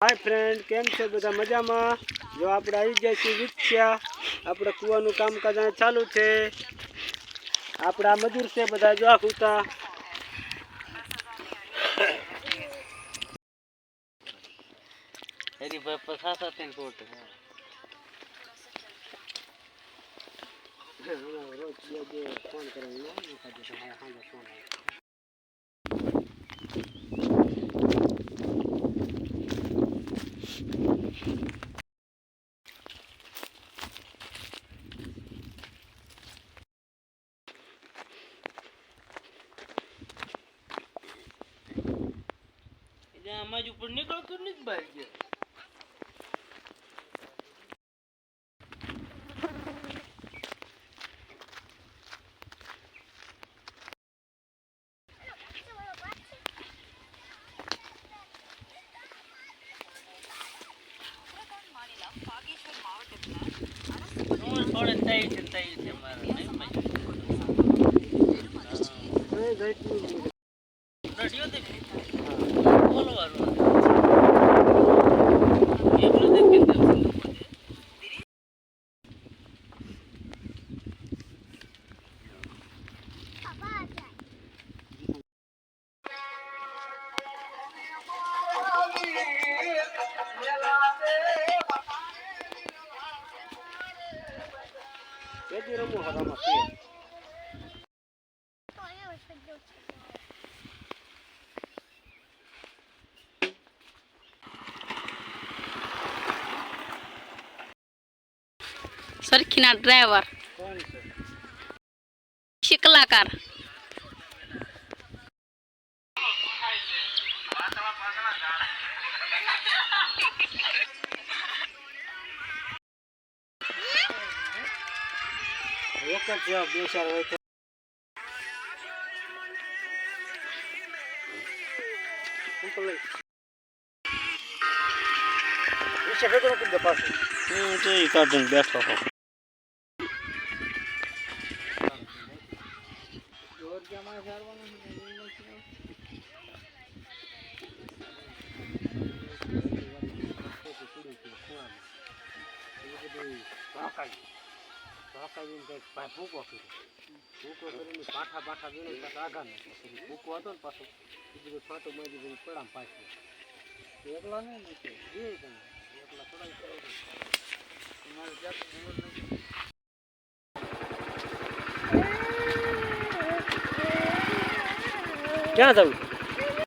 Hi friend, केम छे बधा मजामां? जो આપણે આવી ગયા છીએ વિકસ્યા આપણે કુવાનું કામકાજ અહીં ચાલુ છે। આપણા મજૂર છે બધા જો આખુતા એરી ભાઈ પસાસા તેન ફોટો રોજ જે ફોન કરવાનો કાજે હા ફોન અમાજ ઉપર નીકળતું નથી બહાર ગયા થોડે તઈ છે મારે નહીં રડિયો દે બોલવાનું એટલું દે કે કેદી રમો હરામાં છે સરખીના ડ્રાઈવર કોણ છે શિકલાકાર એક જ જવાબ બે ચાર હોય તો વિશે ભેગો નથી દે પાછું તો એ કાઢીને બેઠો હો ભૂકો કરીને પાઠા પાઠા જોઈને આગા નથી ભૂકો હતો ને પાછું બીજું છાંટું મારી પડામ પાછું એકલા નહીં નથી બે તમે એકલા થોડા તમારે ક્યાં જવું